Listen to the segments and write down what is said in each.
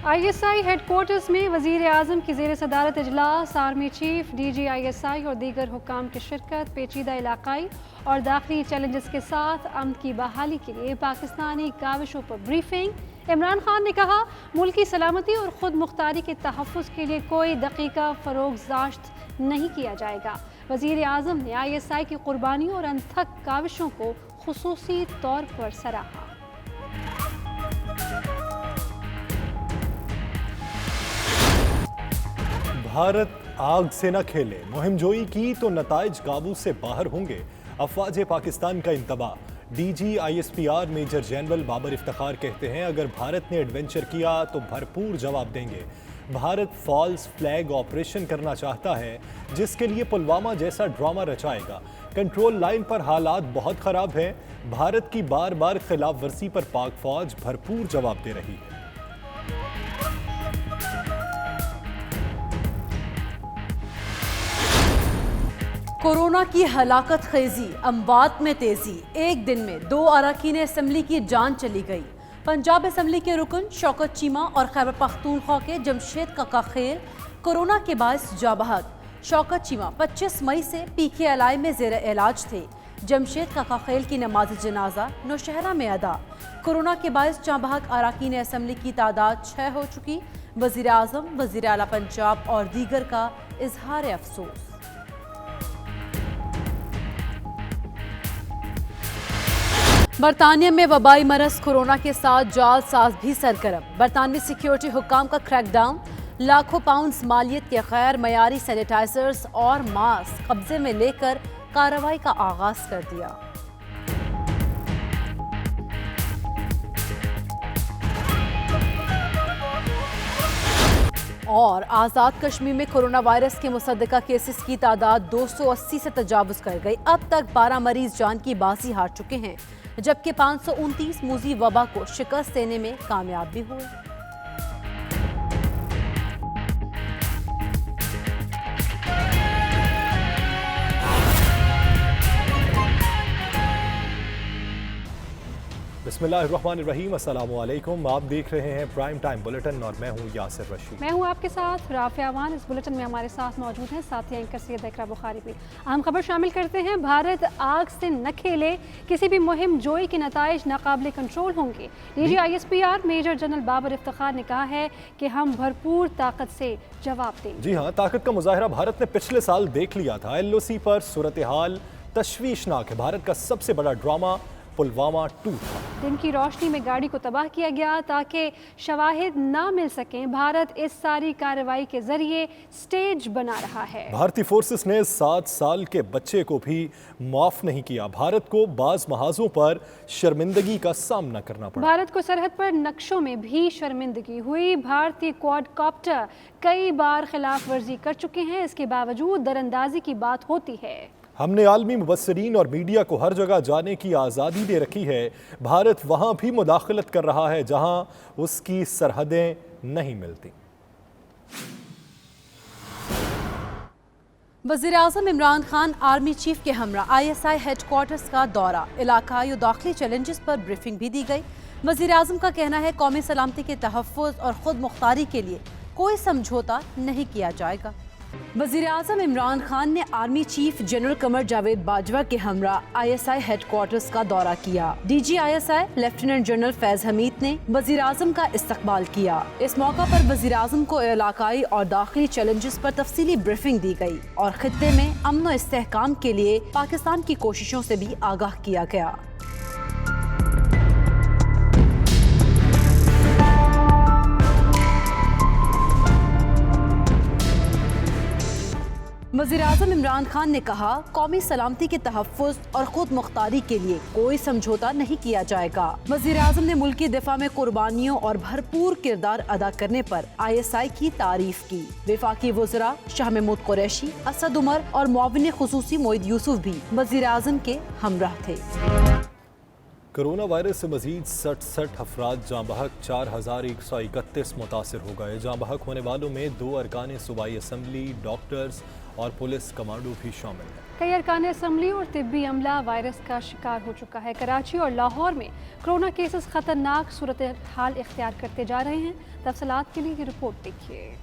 ISI head quarters में वज़ीर आज़म की ज़ेर सदारत इजलास, आर्मी चीफ, DG ISI और दीगर हुक्काम की शिरकत, पेचीदा इलाकाई और दाखिली चैलेंजेस के साथ अमन की बहाली के लिए पाकिस्तानी काविशों पर ब्रीफिंग। इमरान खान ने कहा, मुल्की सलामती और ख़ुद मुख्तारी के तहफ़्फ़ुज़ के लिए कोई दक़ीक़ा फ़रोग़दाश्त नहीं किया जाएगा। वज़ीर आज़म ने ISI की क़ुरबानियों और अनथक काविशों को ख़ुसूसी तौर पर सराहा। भारत आग से न खेले, मुहिम जोई की तो नताइज काबू से बाहर होंगे, अफवाज पाकिस्तान का इंतबाह। DG ISPR major general Babar Iftikhar कहते हैं, अगर भारत ने एडवेंचर किया तो भरपूर जवाब देंगे। भारत फॉल्स फ्लैग ऑपरेशन करना चाहता है, जिसके लिए पुलवामा जैसा ड्रामा रचाएगा। कंट्रोल लाइन पर हालात बहुत ख़राब हैं। भारत की बार बार खिलाफ वर्जी पर पाक फौज भरपूर जवाब दे रही है। कोरोना की हलाकत खेजी, अमवात में तेजी, एक दिन में 2 अरकान असम्बली की जान चली गई। पंजाब असम्बली के रुकन शौकत चीमा और खैबर पख्तूनख्वा के जमशेद ककाखेल कोरोना के बायस जा बहक। शौकत चीमा 25 मई से PKLI में ज़ेर इलाज थे। जमशेद ककाखेल की नमाज जनाजा नौशहरा में अदा। कोरोना के बायस जा बहक अरकान असम्बली की तादाद 6 हो चुकी। वज़ीर आज़म, वज़ीर आला पंजाब और दीगर का इजहार अफसोस। बरतानिया में वबाई मरज कोरोना के साथ जाल साज भी सरगर्म। बरतानवी सिक्योरिटी हुक्काम का क्रैकडाउन, लाखों पाउंड्स मालियत के गैर मयारी सैनिटाइजर्स और मास्क कब्जे में लेकर कार्रवाई का आगाज कर दिया। और आज़ाद कश्मीर में कोरोना वायरस के मुसद्दका केसेस की तादाद 280 से तजावुज़ कर गई। अब तक 12 मरीज जान की बाजी हार चुके हैं, जबकि 529 मूजी वबा को शिकस्त देने में कामयाब भी हुए। बिस्मिल्लाहिर्रहमानिर्रहीम, अस्सलामु अलैकुम। आप देख रहे हैं प्राइम टाइम बुलेटिन और मैं हूं यासिर रशीद। मैं हूं आपके साथ राफ़िया अवान। इस बुलेटिन में हमारे साथ मौजूद हैं साथी एंकर सैयद इकरा बुखारी भी। अहम खबर शामिल करते हैं, भारत आग से न खेले, किसी भी मुहिम जोई के नताइज नाकाबिले कंट्रोल होंगे। DG ISPR major general Babar Iftikhar ने कहा है कि हम भरपूर ताकत से जवाब देंगे। जी हाँ, ताकत का मुजाहरा भारत ने पिछले साल देख लिया था। LOC पर सूरत हाल तशवीशनाक है। भारत का सबसे बड़ा ड्रामा पुलवामा 2 था। दिन की रोशनी में गाड़ी को तबाह किया गया ताकि शवाहिद ना मिल सकें। भारत इस सारी कार्रवाई के जरिए स्टेज बना रहा है। भारतीय फोर्सेस ने 7 साल के बच्चे को भी माफ नहीं किया। भारत को बाज महाजों पर शर्मिंदगी का सामना करना पड़ा। भारत को सरहद पर नक्शों में भी शर्मिंदगी हुई। भारतीय क्वाडकॉप्टर कई बार खिलाफ वर्जी कर चुके हैं, इसके बावजूद दरअंदाजी की बात होती है। हमने आलमी मुबस्सिरीन और मीडिया को हर जगह जाने की आज़ादी दे रखी है। भारत वहाँ भी मुदाखलत कर रहा है जहाँ उसकी सरहदें नहीं मिलती। वज़ीर आज़म इमरान खान आर्मी चीफ के हमरा ISI हेड क्वार्टर्स का दौरा, इलाकाई और दाखिली चैलेंजेस पर ब्रीफिंग भी दी गई। वज़ीर आज़म का कहना है, कौमी सलामती के तहफ़्फ़ुज़ और ख़ुद मुख्तारी के लिए कोई समझौता नहीं किया जाएगा। वज़ीर आज़म इमरान खान ने army chief general Qamar Javed Bajwa के हमरा ISI हेड क्वार्टर्स का दौरा किया। DG ISI lieutenant general Faiz Hamid ने वज़ीर आज़म का इस्तकबाल किया। इस मौका पर वज़ीर आज़म को इलाकाई और दाखिली चैलेंजेस पर तफसीली ब्रीफिंग दी गई और खित्ते में अमन और इस्तेहकाम के लिए पाकिस्तान की कोशिशों से भी आगाह किया गया। वज़ीर आज़म इमरान खान ने कहा, कौमी सलामती के तहफ़्फ़ुज़ और ख़ुद मुख्तारी के लिए कोई समझौता नहीं किया जाएगा। वज़ीर आज़म ने मुल्की दिफा में कुर्बानियों और भरपूर किरदार अदा करने पर ISI की तारीफ की। वफाकी वज़रा शाह महमूद कुरैशी, असद उमर और मुआविन ख़ुसूसी मोईद यूसुफ भी वज़ीर आज़म के हमराह थे। कोरोना वायरस से मजीद 67 अफराद जाँ बहक, 4131 मुतासर हो गए। जाँ बहक होने वालों में 2 अरकान सूबाई असम्बली, डॉक्टर्स और पुलिस कमांडो भी शामिल हैं। कई अरकान असम्बली और तिब्बी अमला वायरस का शिकार हो चुका है। कराची और लाहौर में कोरोना केसेस खतरनाक सूरत हाल इख्तियार करते जा रहे हैं। तफसीलात के लिए ये रिपोर्ट देखिए।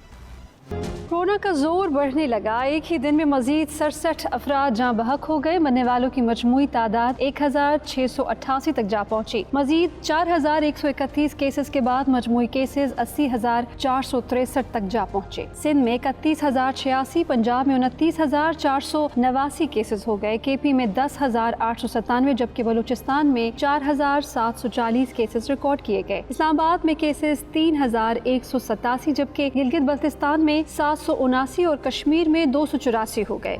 कोरोना का जोर बढ़ने लगा। एक ही दिन में मजीद 67 अफराद जाँ बहक हो गए। मरने वालों की मजमूई तादाद 1688 तक जा पहुंची। मजीद 4131 केसेस के बाद मजमूई केसेस 80,463 तक जा पहुंचे। सिंध में 31,086, पंजाब में 29,489 केसेस हो गए। केपी में 10,897, जबकि बलूचिस्तान में 4,740 केसेस रिकॉर्ड किए गए। इस्लामाबाद में केसेस 3,187, जबकि गिलगित बल्तिस्तान में 779 और कश्मीर में 284 हो गए।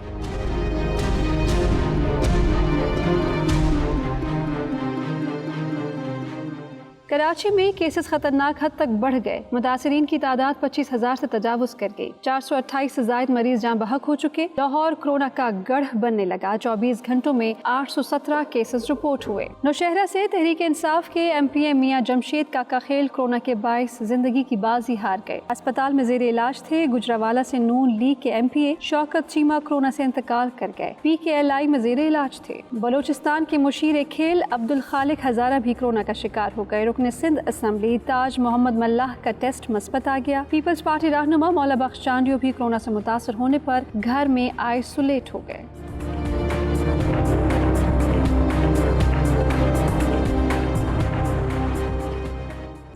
कराची में केसेस खतरनाक हद तक बढ़ गए। मुतासरीन की तादाद 25,000 से तजावुज कर गई। 428 से जायद मरीज जाँ बहक हो चुके। लाहौर कोरोना का गढ़ बनने लगा। 24 घंटों में 817 केसेस रिपोर्ट हुए। नौशहरा से तहरीक इंसाफ के MPA मियां जमशेद काका खेल कोरोना के बाइस जिंदगी की बाजी हार गए। अस्पताल में जेर इलाज थे। गुजरावाला से नून लीग के MPA शौकत चीमा कोरोना से इंतकाल कर गए। PKLI में जेर इलाज थे। बलोचिस्तान के मुशीर खेल अब्दुल खालिक हजारा भी कोरोना का शिकार हो गए। सिंध असम्बली ताज मोहम्मद मल्लाह का टेस्ट मस्बत आ गया। पीपल्स पार्टी रहनुमा मौला बख्श चांडियो भी कोरोना से मुतासर होने पर घर में आइसोलेट हो गए।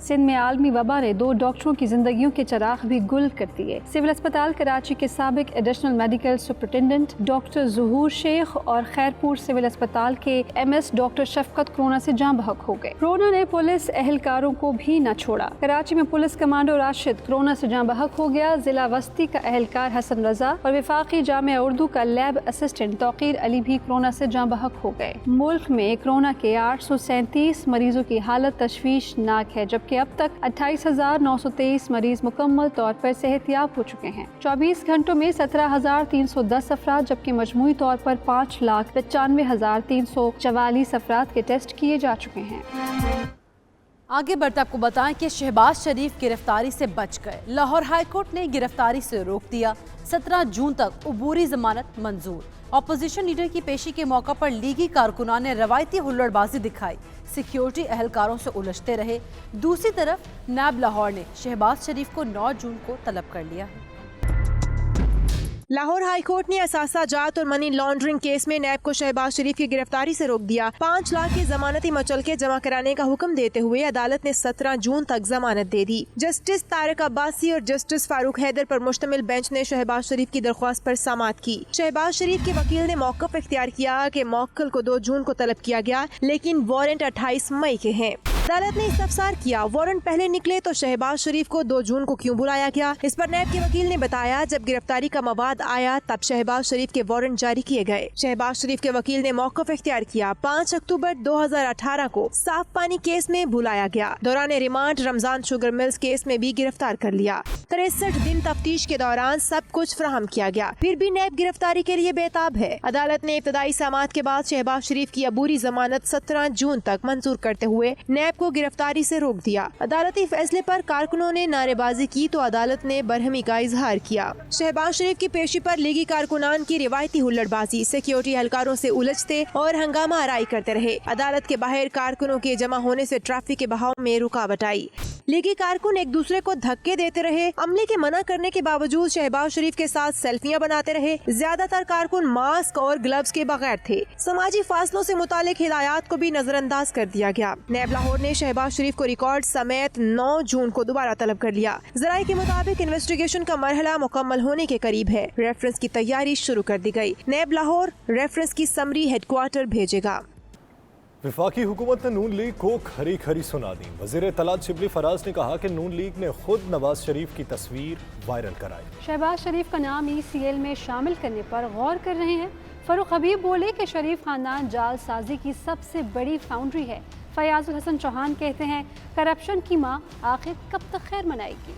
सिंध में आलमी वबा ने 2 डॉक्टरों की जिंदगियों के चिराग भी गुल कर दिए। सिविल अस्पताल कराची के साबिक एडिशनल मेडिकल सुपरिटेंडेंट डॉक्टर ज़हूर शेख और खैरपुर सिविल अस्पताल के MS डॉक्टर शफकत कोरोना से जाँ बहक हो गए। कोरोना ने पुलिस एहलकारों को भी न छोड़ा। कराची में पुलिस कमांडो राशिद कोरोना से जाँ बहक हो गया। जिला वस्ती का एहलकार हसन रजा और वफाकी जामिया उर्दू का लैब असिस्टेंट तौकीर अली भी कोरोना से जाँ बहक हो गए। मुल्क में कोरोना के 837 मरीजों की हालत तशवीशनाक है, जबकि अब तक 28,923 मरीज मुकम्मल तौर पर सेहतयाब हो चुके हैं। 24 घंटों में 17,310 अफराद, जबकि मजमूई तौर पर 5,95,344 अफराद के टेस्ट किए जा चुके हैं। आगे बढ़ते आपको बताएं कि शहबाज शरीफ गिरफ्तारी से बच गए। लाहौर हाई कोर्ट ने गिरफ्तारी से रोक दिया। 17 जून तक उबूरी जमानत मंजूर। अपोजिशन लीडर की पेशी के मौका पर लीगी कारकुनान ने रवायती हुल्लड़बाजी दिखाई। सिक्योरिटी एहलकारों से उलझते रहे। दूसरी तरफ नैब लाहौर ने शहबाज शरीफ को 9 जून को तलब कर लिया है। लाहौर हाई कोर्ट ने असासा जात और मनी लॉन्ड्रिंग केस में नैब को शहबाज शरीफ की गिरफ्तारी से रोक दिया। 5 लाख की जमानती मचलके जमा कराने का हुक्म देते हुए अदालत ने 17 जून तक जमानत दे दी। जस्टिस तारिक अब्बासी और जस्टिस फारूक हैदर पर मुश्तमिल बेंच ने शहबाज शरीफ की दरख्वास्त पर समाअत की। शहबाज शरीफ के वकील ने मौक़िफ़ इख्तियार किया कि मौक्कल को 2 जून को तलब किया गया, लेकिन वारंट 28 मई के हैं। अदालत ने इस्तफसार किया, वारंट पहले निकले तो शहबाज शरीफ को 2 जून को क्यों बुलाया गया। इस पर नैब के वकील ने बताया, जब गिरफ्तारी का मवाद आया तब शहबाज शरीफ के वारंट जारी किए गए। शहबाज शरीफ के वकील ने मौक़िफ़ इख्तियार किया। 5 अक्टूबर 2018 को साफ पानी केस में बुलाया गया। दौरान remand Ramzan sugar mills case में भी गिरफ्तार कर लिया। 63 दिन तफ्तीश के दौरान सब कुछ फराहम किया गया, फिर भी नैब गिरफ्तारी के लिए बेताब है। अदालत ने इब्तदाई समाअत के बाद शहबाज शरीफ की अबूरी जमानत 17 जून तक मंजूर करते हुए नैब को गिरफ्तारी से रोक दिया। अदालती फैसले पर कारकुनों ने नारेबाजी की तो अदालत ने बरहमी का इजहार किया। शहबाज शरीफ की पेशी पर लीगी कारकुनान की रिवायती हुल्लड़बाजी, सिक्योरिटी एहलकारों से उलझते और हंगामा आराई करते रहे। अदालत के बाहर कारकुनों के जमा होने से ट्रैफिक के बहाव में रुकावट आई। लीगी कारकुन एक दूसरे को धक्के देते रहे। अमले के मना करने के बावजूद शहबाज शरीफ के साथ सेल्फियां बनाते रहे। ज्यादातर कारकुन मास्क और ग्लव्स के बगैर थे। समाजी फासलों से मुतालिक हिदायत को भी नजरअंदाज कर दिया गया। नैब लाहौर ने शहबाज शरीफ को रिकॉर्ड समेत 9 जून को दोबारा तलब कर लिया। जराये के मुताबिक इन्वेस्टिगेशन का मरहला मुकम्मल होने के करीब है। रेफरेंस की तैयारी शुरू कर दी गई। नैब लाहौर रेफरेंस की समरी हेडक्वार्टर भेजेगा। वफाकी हुकूमत ने नून लीग को खरी खरी सुना दी। वज़ीर इत्तलात शिबली फराज ने कहा कि नून लीग ने खुद नवाज शरीफ की तस्वीर वायरल कराई। शहबाज शरीफ का नाम ECL में शामिल करने पर गौर कर रहे हैं। फरूख हबीब बोले कि शरीफ खानदान जालसाजी की सबसे बड़ी फाउंड्री है। फयाजुल हसन चौहान कहते हैं, करप्शन की माँ आखिर कब तक खैर मनाएगी।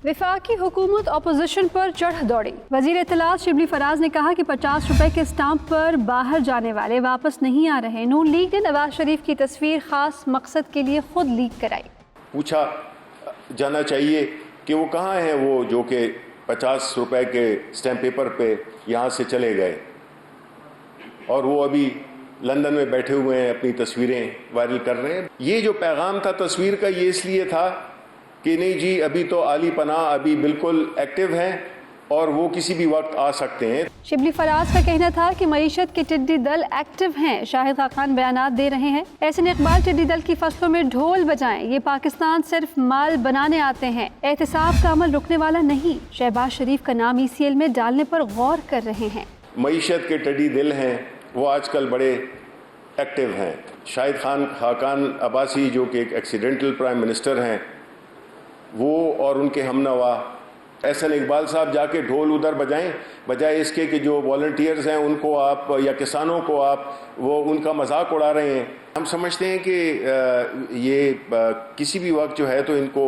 वफाकी हुकूमत अपोजिशन पर चढ़ दौड़ी। वज़ीर इत्तलात शिबली फराज ने कहा कि 50 रुपए के स्टाम्प पर बाहर जाने वाले वापस नहीं आ रहे। नून लीग ने नवाज शरीफ की तस्वीर खास मकसद के लिए खुद लीक कराई। पूछा جانا چاہیے کہ وہ کہاں ہیں وہ جو کہ 50 روپے کے اسٹیمپ پیپر پہ یہاں سے چلے گئے اور وہ ابھی لندن میں بیٹھے ہوئے ہیں اپنی تصویریں وائرل کر رہے ہیں. یہ جو پیغام تھا تصویر کا یہ اس لیے تھا کہ نہیں جی ابھی تو عالی پناہ ابھی بالکل ایکٹیو ہیں اور وہ کسی بھی وقت آ سکتے ہیں. شبلی فراز کا کہنا تھا کہ معیشت کے ٹڈی دل ایکٹیو ہیں. شاہد خاقان بیانات دے رہے ہیں. احسن اقبال ٹڈی دل کی فصلوں میں ڈھول بجائیں. یہ پاکستان صرف مال بنانے آتے ہیں. احتساب کا عمل رکنے والا نہیں. شہباز شریف کا نام ECL میں ڈالنے پر غور کر رہے ہیں. معیشت کے ٹڈی دل ہیں وہ آج کل بڑے ایکٹیو ہیں. شاہد خاقان عباسی جو کہ ایک ایکسیڈنٹل پرائم منسٹر ہیں وہ اور ان کے ہم نوا احسن اقبال صاحب جا کے ڈھول ادھر بجائیں بجائے اس کے کہ جو والنٹیئرز ہیں ان کو آپ یا کسانوں کو آپ وہ ان کا مذاق اڑا رہے ہیں. ہم سمجھتے ہیں کہ یہ کسی بھی وقت جو ہے تو ان کو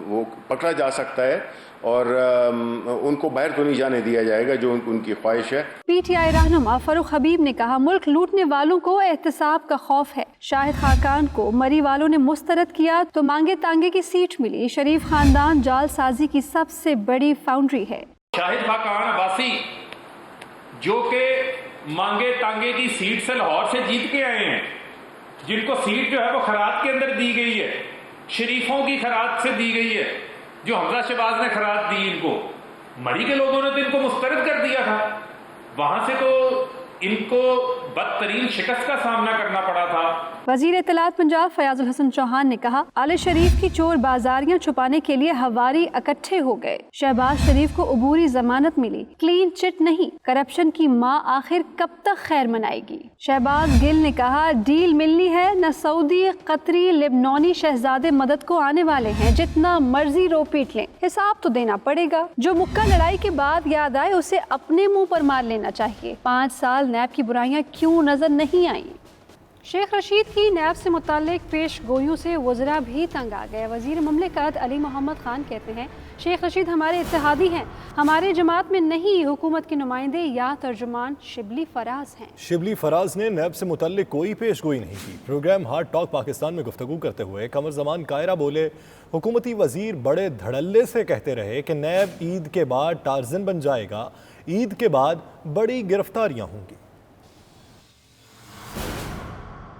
وہ پکڑا جا سکتا ہے اور ان کو باہر تو نہیں جانے دیا جائے گا جو ان کی خواہش ہے. PTI رہنما فاروق حبیب نے کہا ملک لوٹنے والوں کو احتساب کا خوف ہے. شاہد خاقان کو مری والوں نے مسترد کیا تو مانگے تانگے کی سیٹ ملی. شریف خاندان جال سازی کی سب سے بڑی فاؤنڈری ہے. شاہد خاقان عباسی جو کہ مانگے تانگے کی سیٹ سے لاہور سے جیت کے آئے ہیں, جن کو سیٹ جو ہے وہ خیرات کے اندر دی گئی ہے, شریفوں کی خیرات سے دی گئی ہے, جو حمزہ شہباز نے خیرات دی ان کو. مری کے لوگوں نے تو ان کو مسترد کر دیا تھا. وہاں سے تو ان کو بدترین شکست کا سامنا کرنا پڑا تھا. وزیر اطلاعات پنجاب فیاض الحسن چوہان نے کہا آل شریف کی چور بازاریاں چھپانے کے لیے ہواری اکٹھے ہو گئے. شہباز شریف کو عبوری ضمانت ملی. کلین چٹ نہیں, کرپشن کی ماں آخر کب تک خیر منائے گی. شہباز گل نے کہا ڈیل ملنی ہے, نہ سعودی, قطری, لبنانی شہزادے مدد کو آنے والے ہیں. جتنا مرضی رو پیٹ لیں, حساب تو دینا پڑے گا. جو مکہ لڑائی کے بعد یاد آئے اسے اپنے منہ پر مار لینا چاہیے. 5 سال نیب کی برائیاں کیوں نظر نہیں آئیں. شیخ رشید کی نیب سے متعلق پیش گوئیوں سے وزراء بھی تنگ آ گئے. وزیر مملکت علی محمد خان کہتے ہیں شیخ رشید ہمارے اتحادی ہیں, ہمارے جماعت میں نہیں. حکومت کے نمائندے یا ترجمان شبلی فراز ہیں. شبلی فراز نے نیب سے متعلق کوئی پیش گوئی نہیں کی. پروگرام ہارٹ ٹاک پاکستان میں گفتگو کرتے ہوئے قمر زمان کائرہ بولے حکومتی وزیر بڑے دھڑلے سے کہتے رہے کہ نیب عید کے بعد ٹارزن بن جائے گا, عید کے بعد بڑی گرفتاریاں ہوں گی.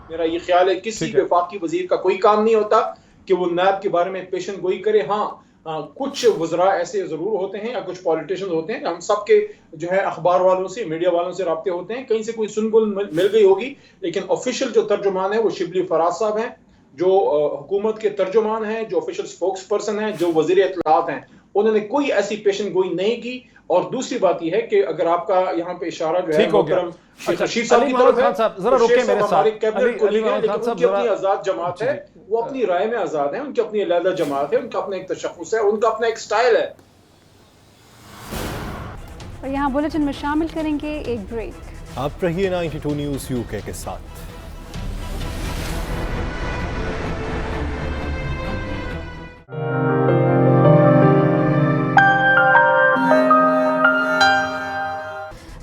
میرا یہ خیال ہے کسی وفاقی وزیر کا کوئی کام نہیں ہوتا کہ وہ نیب کے بارے میں پیشن گوئی کرے. ہاں کچھ وزراء ایسے ضرور ہوتے ہیں یا کچھ پولیٹیشنز ہوتے ہیں, ہم سب کے جو ہے اخبار والوں سے, میڈیا والوں سے رابطے ہوتے ہیں, کہیں سے کوئی سنگل مل گئی ہوگی. لیکن آفیشیل جو ترجمان ہے وہ شبلی فراز صاحب ہیں, جو حکومت کے ترجمان ہیں, جو آفیشیل سپوکس پرسن ہیں, جو وزیر اطلاعات ہیں. انہوں نے کوئی ایسی پیشن گوئی نہیں کی. اور دوسری بات یہ ہے کہ اگر آپ کا یہاں پہ اشارہ جو ہے محترم شیخ رشید صاحب کی طرف ہے, ذرا روکیں میرے ساتھ. ہمارے کیبنٹ کو لیے لیکن ان کی اپنی آزاد جماعت ہے, وہ اپنی رائے میں آزاد ہیں, ان کی اپنی علیحدہ جماعت ہے, ان کا اپنا ایک تشخص ہے, ان کا اپنا ایک سٹائل ہے. اور یہاں بلیٹن میں شامل کریں گے ایک بریک. آپ رہیے 92 نیوز UK کے ساتھ.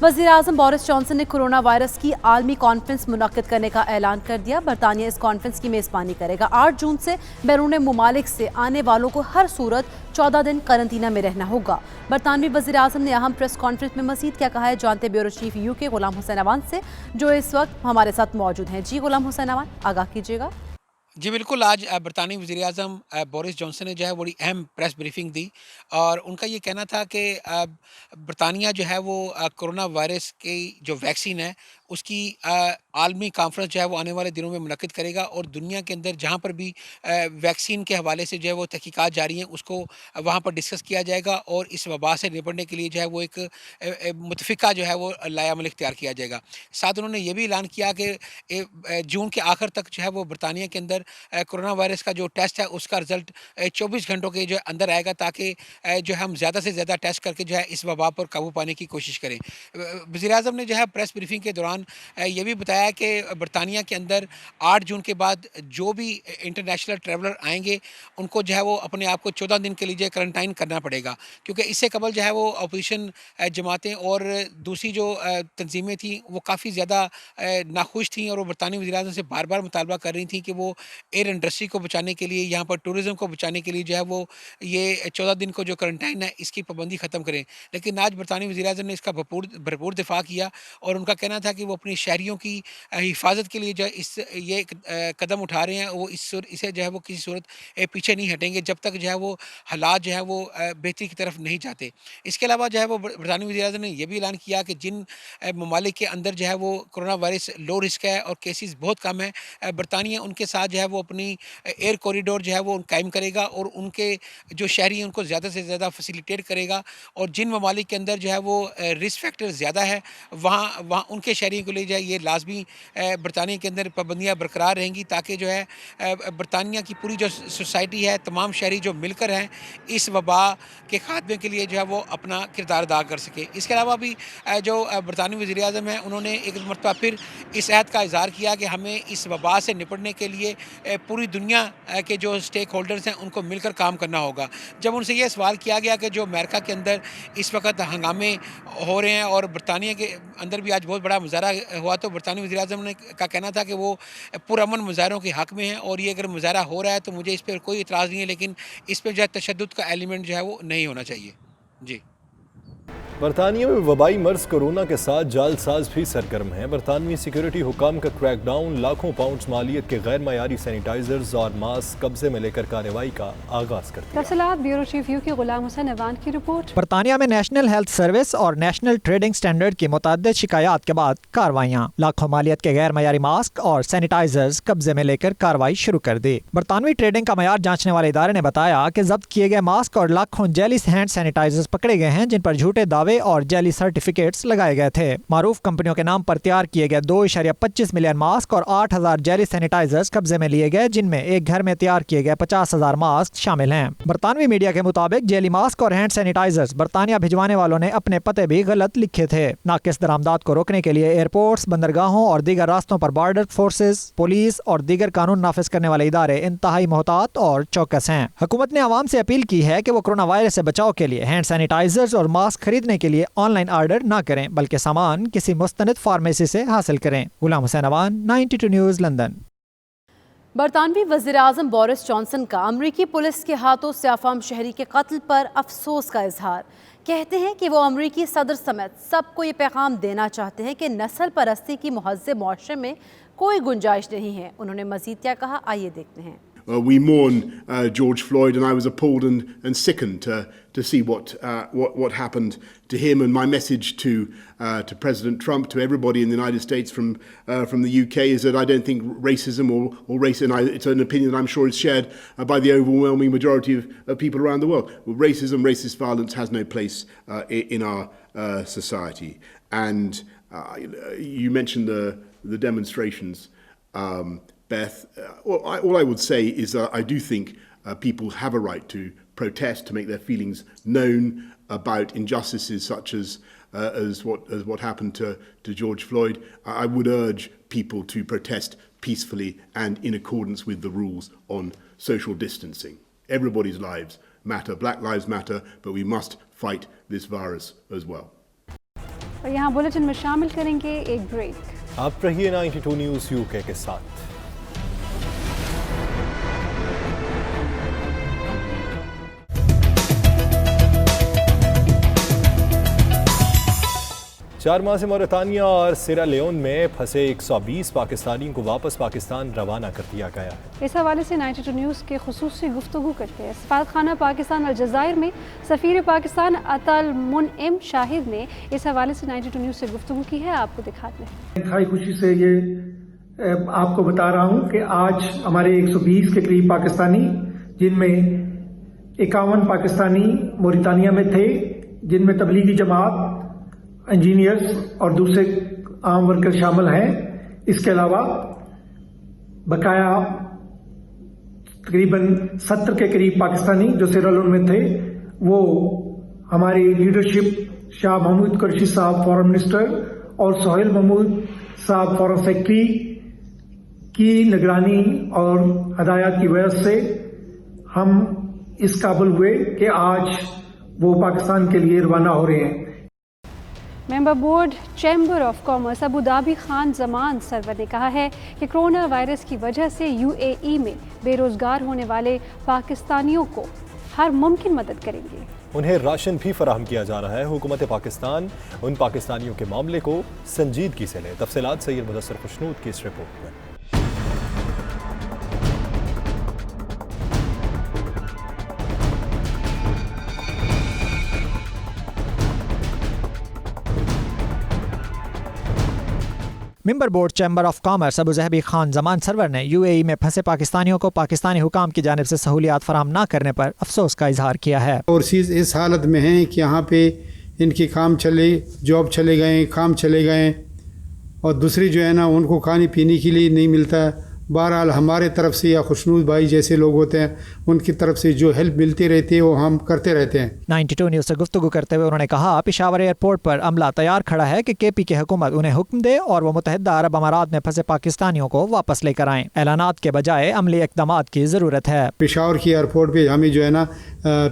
وزیر اعظم بورس جانسن نے کورونا وائرس کی عالمی کانفرنس منعقد کرنے کا اعلان کر دیا. برطانیہ اس کانفرنس کی میزبانی کرے گا. 8 جون سے بیرون ممالک سے آنے والوں کو ہر صورت 14 دن قرنطینہ میں رہنا ہوگا. برطانوی وزیر اعظم نے اہم پریس کانفرنس میں مزید کیا کہا ہے, جانتے بیورو چیف UK غلام حسین اوان سے, جو اس وقت ہمارے ساتھ موجود ہیں. جی غلام حسین اوان, آگاہ کیجیے گا. جی بالکل, آج برطانوی وزیر اعظم بورس جانسن نے جو ہے بڑی اہم پریس بریفنگ دی اور ان کا یہ کہنا تھا کہ برطانیہ جو ہے وہ کرونا وائرس کی جو ویکسین ہے اس کی عالمی کانفرنس جو ہے وہ آنے والے دنوں میں منعقد کرے گا اور دنیا کے اندر جہاں پر بھی ویکسین کے حوالے سے جو ہے وہ تحقیقات جاری ہیں اس کو وہاں پر ڈسکس کیا جائے گا اور اس وبا سے نپٹنے کے لیے جو ہے وہ ایک متفقہ جو ہے وہ لائحہ عمل اختیار کیا جائے گا. ساتھ انہوں نے یہ بھی اعلان کیا کہ جون کے آخر تک جو ہے وہ برطانیہ کے اندر کرونا وائرس کا جو ٹیسٹ ہے اس کا رزلٹ 24 گھنٹوں کے جو اندر آئے گا تاکہ جو ہے ہم زیادہ سے زیادہ ٹیسٹ کر کے جو ہے اس وبا پر قابو پانے کی کوشش کریں. وزیر اعظم نے جو ہے پریس بریفنگ کے دوران दौरान ये भी बताया कि बरतानिया के अंदर 8 जून के बाद जो भी इंटरनेशनल ट्रैवलर आएंगे उनको जो है वो अपने आप को 14 दिन के लिए क्वारंटाइन करना पड़ेगा, क्योंकि इससे कबल जो है वो अपोजिशन जमातें और दूसरी जो तंजीमें थी वो काफ़ी ज़्यादा नाखुश थी और वो बरतानी वज़ीर-ए-आज़म से बार बार मुतालबा कर रही थी कि वो एयर इंडस्ट्री को बचाने के लिए, यहाँ पर टूरिज़्म को बचाने के लिए जो है वो ये 14 दिन को जो क्वारंटाइन है इसकी पाबंदी ख़त्म करें। लेकिन आज बरतानी वज़ीर-ए-आज़म ने इसका भरपूर दिफा किया और उनका कहना था कि वो अपनी शहरियों की हिफाजत के लिए जो ये कदम उठा रहे हैं, वो इसे जो है वो किसी सूरत पीछे नहीं हटेंगे जब तक जो है वो हालात जो है वो बेहतरी की तरफ नहीं जाते। इसके अलावा जो है वो बरतानी वज़ीर-ए-आज़म ने यह भी ऐलान किया कि जिन ममालिक के अंदर जो है वो कोरोना वायरस लो रिस्क है और केसेस बहुत कम है, बरतानिया उनके साथ जो है वो अपनी एयर कॉरिडोर जो है वो कायम करेगा और उनके जो शहरी हैं उनको ज़्यादा से ज़्यादा फैसिलिटेट करेगा और जिन ममालिक के अंदर जो है वो रिस्क फैक्टर ज़्यादा है वहाँ उनके शहरियों को ले जाए ये लाजमी बरतानिया के अंदर पाबंदियाँ बरकरार रहेंगी, ताकि जो है बरतानिया की पूरी जो सोसाइटी है, तमाम शहरी जो मिलकर हैं इस वबा के खात्मे के लिए जो है वो अपना किरदार अदा कर सके। इसके अलावा भी जो बरतानी वज़ीर-ए-आज़म हैं उन्होंने एक मरतबा फिर इस अहद का इज़हार किया कि हमें इस वबा से निपटने के लिए पूरी दुनिया के जो स्टेक होल्डर्स हैं उनको मिलकर काम करना होगा। जब उनसे ये सवाल किया गया कि जो अमेरिका के अंदर इस वक्त हंगामे हो रहे हैं और बरतानिया के अंदर भी आज बहुत बड़ा मुजाहरा हुआ, तो बरतानी वज़ीर-ए-आज़म ने का कहना था कि वो पुरअमन मुजाहरों के हक़ में है और ये अगर मुजाहरा हो रहा है तो मुझे इस पर कोई इतराज़ नहीं है, लेकिन इस पर जो है तशद्दुद का एलिमेंट जो है वो नहीं होना चाहिए। जी। बरतानिया में वबाई मर्ज कोरोना के साथ जालसाज भी सरगर्म हैं। बरतानवी सिक्योरिटी हुकाम का क्रैकडाउन लाखों पाउंड मालियत के गैर मयारी सैनिटाइजर्स और मास्क कब्जे में लेकर कार्रवाई का आगाज कर दिया। तफसीलात ब्यूरो चीफ यू के गुलाम हुसैन अवान की रिपोर्ट। बरतानिया में नेशनल हेल्थ सर्विस और नेशनल ट्रेडिंग स्टैंडर्ड की मुतअद्दिद शिकायत के बाद कार्रवाइयाँ, लाखों मालियत के गैर मयारी मास्क और सैनिटाइजर्स कब्जे में लेकर कार्रवाई शुरू कर दी। बरतानवी ट्रेडिंग का मयार जांचने वाले इदारे ने बताया कि जब्त किए गए मास्क और लाखों जेली हैंड सैनिटाइजर्स पकड़े गए हैं, जिन पर झूठे दावे और जेली सर्टिफिकेट्स लगाए गए थे। मारूफ कंपनियों के नाम पर तैयार किए गए 2.25 मिलियन मास्क और 8,000 जेली सैनिटाइजर्स कब्जे में लिए गए, जिनमें एक घर में तैयार किए गए 50,000 मास्क शामिल हैं। बरतानवी मीडिया के मुताबिक जेली मास्क और हैंड सैनिटाइजर्स बरतानिया भिजवाने वालों ने अपने पते भी गलत लिखे थे। नाकिस दरामदात को रोकने के लिए एयरपोर्ट्स, बंदरगाहों और दीगर रास्तों पर बॉर्डर फोर्सेस, पुलिस और दीगर कानून नाफिज करने वाले इदारे इंतहाई मोहतात और चौकस हैं। हुकूमत ने आवाम से अपील की है कि वो कोरोना वायरस से बचाव के लिए हैंड सैनिटाइजर्स और मास्क खरीदने के लिए ऑनलाइन ऑर्डर ना करें, बल्कि सामान किसी मुस्तनद फार्मेसी से हासिल करें। Ghulam Hussain Awan, 92 news, London. बरतानवी वज़ीर-ए-आज़म बोरिस जॉनसन का अमरीकी पुलिस के हाथों सियाफाम शहरी के कत्ल पर अफसोस का इजहार। कहते हैं कि वो अमरीकी सदर समेत सबको ये पैगाम देना चाहते हैं कि नस्ल परस्ती की मुहज़्ज़ब मुआशरे में कोई गुंजाइश नहीं है। उन्होंने मज़ीद क्या कहा, आइए देखते हैं। We mourn George Floyd, and I was appalled and sickened to see what happened to him. And my message to President Trump, to everybody in the United States from the UK, is that I don't think racism or racism, it's an opinion I'm sure is shared by the overwhelming majority of people around the world. Well, racism, racist violence has no place in our society. And you mentioned the demonstrations. Beth, all I would say is that I do think people have a right to protest, to make their feelings known about injustices such as what happened to George Floyd. I would urge people to protest peacefully and in accordance with the rules on social distancing. Everybody's lives matter. Black lives matter, but we must fight this virus as well. और यहाँ bulletin में शामिल करेंगे एक break. आप रहिए 92 news UK के साथ। 4 माह से मौरितानिया और सिरा लियोन में फंसे 120 पाकिस्तानियों को वापस पाकिस्तान रवाना कर दिया गया है। इस हवाले से 92 न्यूज़ के खुसूसी गुफ्तगू करते हैं सफारतखाना पाकिस्तान अलजज़ायर में सफ़ीर पाकिस्तान अतल मुनइम शाहिद ने इस हवाले से 92 न्यूज़ से गुफ्तगू की है, आपको दिखाते हैं। इंतहाई खुशी से ये आपको बता रहा हूँ कि आज हमारे 120 के करीब पाकिस्तानी, जिनमें 51 पाकिस्तानी मौरितानिया में थे, जिनमें तबलीगी जमात, इंजीनियर्स और दूसरे आम वर्कर शामिल हैं। इसके अलावा बकाया तकरीबन 70 के करीब पाकिस्तानी जो सिरालियोन में थे, वो हमारी लीडरशिप शाह महमूद कुरैशी साहब फॉरेन मिनिस्टर और सोहेल महमूद साहब फॉरेन सेक्रेटरी की निगरानी और हदायत की वजह से हम इस काबिल हुए कि आज वो पाकिस्तान के लिए रवाना हो रहे हैं। Member board chamber of commerce Abu Dhabi Khan Zaman Sarwar ने कहा है कि कोरोना वायरस की वजह से यूएई में बेरोजगार होने वाले पाकिस्तानियों को हर मुमकिन मदद करेंगे। उन्हें राशन भी फराहम किया जा रहा है। हुकूमत पाकिस्तान उन पाकिस्तानियों के मामले को संजीदगी से ले। तफसीलात सैयद मुदस्सिर खुशनूद की इस रिपोर्ट में। Member board chamber of commerce Abu Dhabi Khan Zaman Sarwar ने यूएई में फंसे पाकिस्तानियों को पाकिस्तानी हुकाम की जानिब से सहूलियात फराहम न करने पर अफसोस का इजहार किया है। ओवरसीज़ इस हालत में हैं कि यहाँ पे इनके काम चले, जॉब चले गए, काम चले गए, और दूसरी जो है ना उनको खाने पीने के लिए नहीं मिलता। बहरहाल हमारे तरफ से या खुशनूद भाई जैसे लोग होते हैं उनकी तरफ से जो हेल्प मिलती रहती है वो हम करते रहते हैं। 92 न्यूज़ से गुफ्तगू करते हुए उन्होंने कहा, पेशावर एयरपोर्ट पर अमला तैयार खड़ा है कि केपी की हुकूमत उन्हें हुक्म दे और वो मुत्तहिदा अरब अमारात में फंसे पाकिस्तानियों को वापस लेकर आएं। ऐलानात के बजाय अमली इक़दामात की ज़रूरत है। पेशावर की एयरपोर्ट पर हमें जो है ना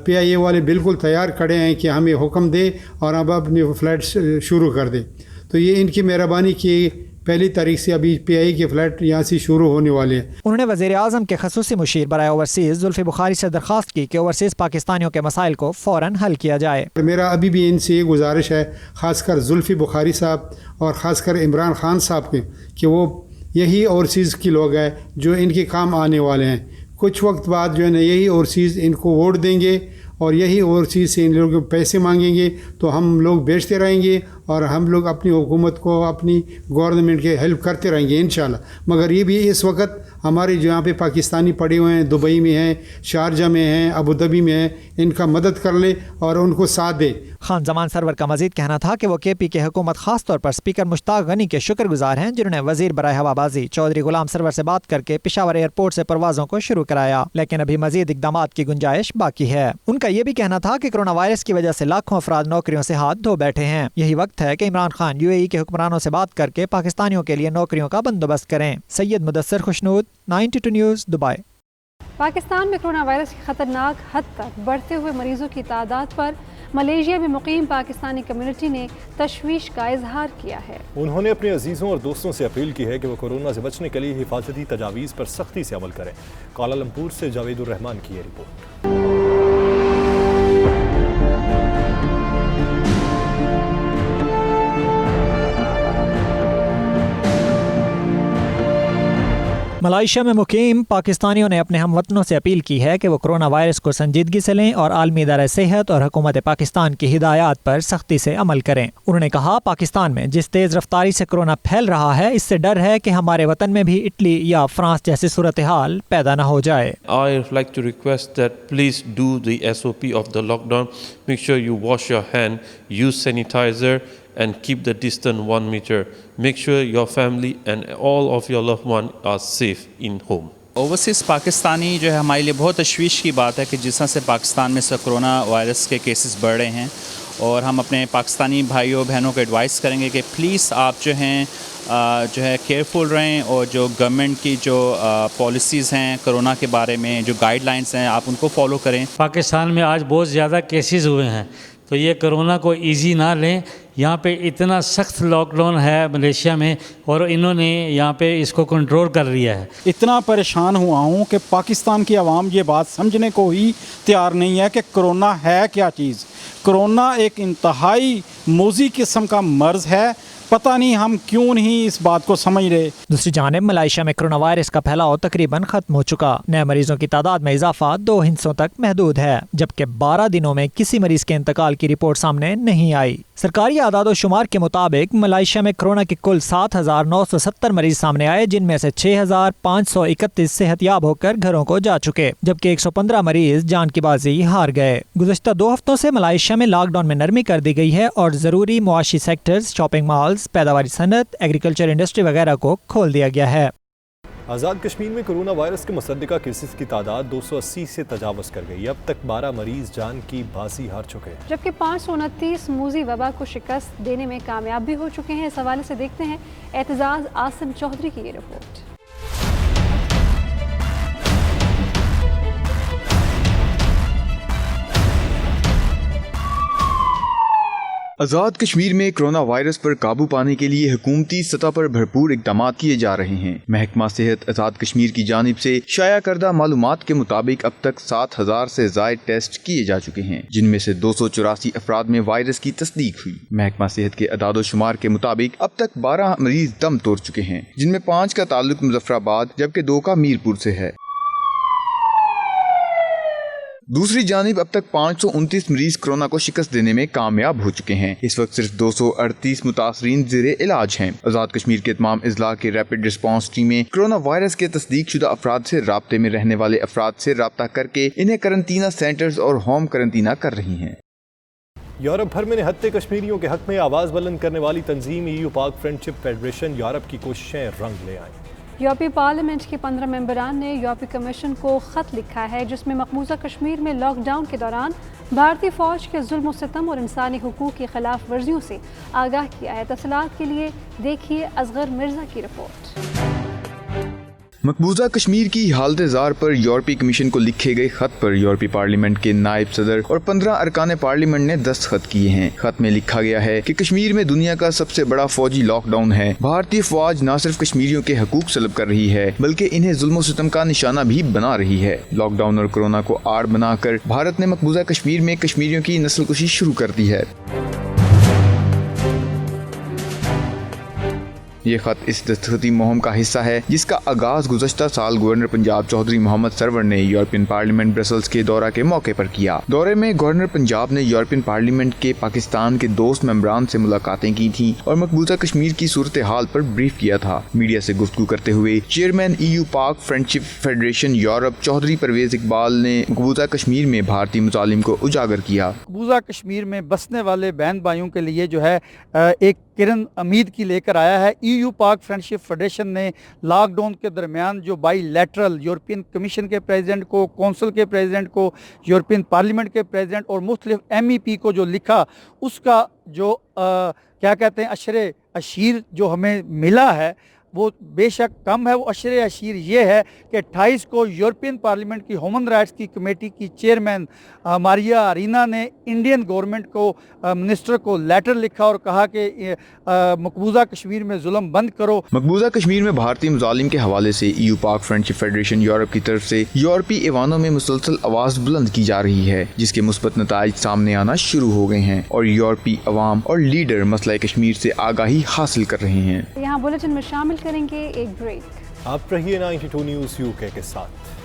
PIA वाले बिल्कुल तैयार खड़े हैं कि हमें हुक्म दे और अब अपनी फ़्लाइट शुरू कर दे। तो ये इनकी मेहरबानी की 1 तारीख से अभी PIA के फ़्लाइट यहाँ से शुरू होने वाले हैं। उन्होंने वज़ीर आज़म के खसूसी मुशीर बराए ओवरसीज़ जुल्फ़ी बुखारी से दरख्वास्त की कि ओवरसीज़ पाकिस्तानियों के मसाइल को फ़ौरन हल किया जाए। मेरा अभी भी इनसे ये गुजारिश है, ख़ासकर जुल्फ़ी बुखारी साहब और ख़ासकर इमरान ख़ान साहब के, कि वो यही ओवरसीज़ के लोग हैं जो इनके काम आने वाले हैं। कुछ वक्त बाद जो है ना यही ओवरसीज़ इनको वोट देंगे और यही ओवरसीज़ से इन लोगों को पैसे मांगेंगे, तो हम लोग बेचते रहेंगे और हम लोग अपनी हुकूमत को, अपनी गवर्नमेंट के हेल्प करते रहेंगे इंशाल्लाह। मगर ये भी इस वक्त हमारे जो यहाँ पे पाकिस्तानी पड़े हुए हैं, दुबई में हैं, शारजा में हैं, अबू धाबी में हैं, इनका मदद कर ले और उनको साथ दे। खान जमान सरवर का मजीद कहना था कि वो केपी की हुकूमत खास तौर पर स्पीकर मुश्ताक गनी के शुक्रगुजार हैं, जिन्होंने वजीर बराए हवाबाजी चौधरी गुलाम सरवर से बात करके पेशावर एयरपोर्ट से परवाज़ों को शुरू कराया, लेकिन अभी मजीद इक़दामात की गुंजाइश बाकी है। उनका ये भी कहना था कि कोरोना वायरस की वजह से लाखों अफराद नौकरियों से हाथ धो बैठे हैं। यही वक्त है कि इमरान खान यूएई के हुक्मरानों से बात करके पाकिस्तानियों के लिए नौकरियों का बंदोबस्त करें। Syed Mudassir Khushnood, 92 news, Dubai. पाकिस्तान में कोरोना वायरस की खतरनाक हद तक बढ़ते हुए मरीजों की तादाद पर मलेशिया में मुकीम पाकिस्तानी कम्युनिटी ने तशवीश का इजहार किया है। उन्होंने अपने अजीज़ों और दोस्तों से अपील की है कि वो कोरोना से बचने के लिए हिफाजती तजावीज़ पर सख्ती से अमल करें। कुआलालंपुर से जावेदुर रहमान की ये रिपोर्ट। मलेशिया में मुकीम पाकिस्तानियों ने अपने हमवतनों से अपील की है कि वो कोरोना वायरस को संजीदगी से लें और आलमी इदारा सेहत और हुकूमत पाकिस्तान की हिदायत पर सख्ती से अमल करें। उन्होंने कहा, पाकिस्तान में जिस तेज़ रफ्तारी से कोरोना फैल रहा है, इससे डर है कि हमारे वतन में भी इटली या फ्रांस जैसी सूरत हाल पैदा न हो जाए। I would like to request that please do the SOP of the lockdown. Make sure you wash your hand, use sanitizer and keep the distance 1 meter. Make sure your family and all of your loved ones are safe in home. Overseas Pakistani जो है हमारे लिए बहुत तशवीश की बात है कि जिस तरह से पाकिस्तान में से कोरोना वायरस के केसेस बढ़ रहे हैं, और हम अपने पाकिस्तानी भाइयों बहनों को एडवाइस करेंगे कि प्लीज़ आप जो है केयरफुल रहें और जो गवर्नमेंट की जो पॉलिसीज़ हैं कोरोना के बारे में, जो गाइडलाइंस हैं, आप उनको फॉलो करें। पाकिस्तान में आज बहुत ज़्यादा केसेस हुए हैं, तो ये कोरोना को इजी ना लें। यहाँ पे इतना सख्त लॉकडाउन है मलेशिया में और इन्होंने यहाँ पे इसको कंट्रोल कर लिया है। इतना परेशान हुआ हूँ कि पाकिस्तान की आवाम ये बात समझने को ही तैयार नहीं है कि कोरोना है क्या चीज़। कोरोना एक इंतहाई मोज़ी किस्म का मर्ज़ है, पता नहीं हम क्यों नहीं इस बात को समझ रहे। दूसरी जानिब मलेशिया में कोरोना वायरस का फैलाव तकरीबन खत्म हो चुका। नए मरीजों की तादाद में इजाफा 2 हिस्सों तक महदूद है, जबकि 12 दिनों में किसी मरीज के इंतकाल की रिपोर्ट सामने नहीं आई। सरकारी आदाद शुमार के मुताबिक मलेशिया में कोरोना के कुल 7,970 मरीज सामने आए, जिनमें से 6,531 सेहतयाब होकर घरों को जा चुके, जबकि 115 मरीज जान की बाजी हार गए। गुज़श्ता 2 हफ्तों से मलेशिया में लॉकडाउन में नरमी कर दी गई है और ज़रूरी मुआशी सेक्टर्स, शॉपिंग मॉल्स, पैदावारी सनत, एग्रीकल्चर इंडस्ट्री वगैरह को खोल दिया गया है। آزاد کشمیر میں کرونا وائرس کے مصدقہ کیسز کی تعداد 280 سے تجاوز کر گئی. اب تک 12 مریض جان کی بازی ہار چکے ہیں، جبکہ 529 موذی وبا کو شکست دینے میں کامیاب بھی ہو چکے ہیں. اس حوالے سے دیکھتے ہیں اعتزاز عاصم چودھری کی یہ رپورٹ. آزاد کشمیر میں کرونا وائرس پر قابو پانے کے لیے حکومتی سطح پر بھرپور اقدامات کیے جا رہے ہیں. محکمہ صحت آزاد کشمیر کی جانب سے شائع کردہ معلومات کے مطابق اب تک 7,000 سے زائد ٹیسٹ کیے جا چکے ہیں، جن میں سے 284 افراد میں وائرس کی تصدیق ہوئی. محکمہ صحت کے اعداد و شمار کے مطابق اب تک 12 مریض دم توڑ چکے ہیں، جن میں 5 کا تعلق مظفر آباد جبکہ 2 کا میرپور سے ہے. دوسری جانب اب تک 529 مریض کرونا کو شکست دینے میں کامیاب ہو چکے ہیں. اس وقت صرف 238 متاثرین زیر علاج ہیں. آزاد کشمیر کے تمام اضلاع کے ریپڈ رسپانس ٹیمیں کرونا وائرس کے تصدیق شدہ افراد سے رابطے میں رہنے والے افراد سے رابطہ کر کے انہیں قرنطینہ سینٹرز اور ہوم قرنطینہ کر رہی ہیں. یورپ بھر میں نہتے کشمیریوں کے حق میں آواز بلند کرنے والی تنظیم EU Pak friendship federation Europe کی کوششیں رنگ لے آئیں. یورپی پارلیمنٹ کے 15 ممبران نے یورپی کمیشن کو خط لکھا ہے، جس میں مقبوضہ کشمیر میں لاک ڈاؤن کے دوران بھارتی فوج کے ظلم و ستم اور انسانی حقوق کی خلاف ورزیوں سے آگاہ کیا ہے. تفصیلات کے لیے دیکھیے اصغر مرزا کی رپورٹ. مقبوضہ کشمیر کی حالت زار پر یورپی کمیشن کو لکھے گئے خط پر یورپی پارلیمنٹ کے نائب صدر اور 15 ارکان پارلیمنٹ نے دستخط کیے ہیں. خط میں لکھا گیا ہے کہ کشمیر میں دنیا کا سب سے بڑا فوجی لاک ڈاؤن ہے. بھارتی فوج نہ صرف کشمیریوں کے حقوق سلب کر رہی ہے بلکہ انہیں ظلم و ستم کا نشانہ بھی بنا رہی ہے. لاک ڈاؤن اور کورونا کو آڑ بنا کر بھارت نے مقبوضہ کشمیر میں کشمیریوں کی نسل کشی شروع کر دی ہے. یہ خط اس دستخطی مہم کا حصہ ہے جس کا آغاز گزشتہ سال گورنر پنجاب چودھری محمد سرور نے یورپین پارلیمنٹ برسلز کے دورہ کے موقع پر کیا. دورے میں گورنر پنجاب نے یورپین پارلیمنٹ کے پاکستان کے دوست ممبران سے ملاقاتیں کی تھیں اور مقبوضہ کشمیر کی صورتحال پر بریف کیا تھا. میڈیا سے گفتگو کرتے ہوئے chairman EU Pak friendship federation Europe Chaudhry Pervez Iqbal نے مقبوضہ کشمیر میں بھارتی مظالم کو اجاگر کیا. مقبوضہ کشمیر میں بسنے والے بہن بھائیوں کے لیے جو ہے ایک کرن امید کی لے کر آیا ہے. EU پاک فرینڈشپ فیڈریشن نے لاک ڈاؤن کے درمیان جو بائی لیٹرل یورپین کمیشن کے پریزیڈنٹ کو، کونسل کے پریزیڈنٹ کو، یورپین پارلیمنٹ کے پریزیڈنٹ اور مختلف MEP کو جو لکھا، اس کا جو کیا کہتے ہیں اشیر جو ہمیں ملا ہے وہ بے شک کم ہے. وہ اشیر یہ ہے کہ 28 کو یورپین پارلیمنٹ کی ہیومن رائٹس کی کمیٹی کی چیئرمین ماریا ارینا نے انڈین گورنمنٹ کو، منسٹر کو لیٹر لکھا اور کہا کہ مقبوضہ کشمیر میں ظلم بند کرو. مقبوضہ کشمیر میں بھارتی مظالم کے حوالے سے EU Pak friendship federation Europe کی طرف سے یورپی ایوانوں میں مسلسل آواز بلند کی جا رہی ہے، جس کے مثبت نتائج سامنے آنا شروع ہو گئے ہیں اور یورپی عوام اور لیڈر مسئلہ کشمیر سے آگاہی حاصل کر رہے ہیں. یہاں بلیٹن میں شامل کریں گے ایک بریک. آپ رہیے 92 نیوز UK کے ساتھ.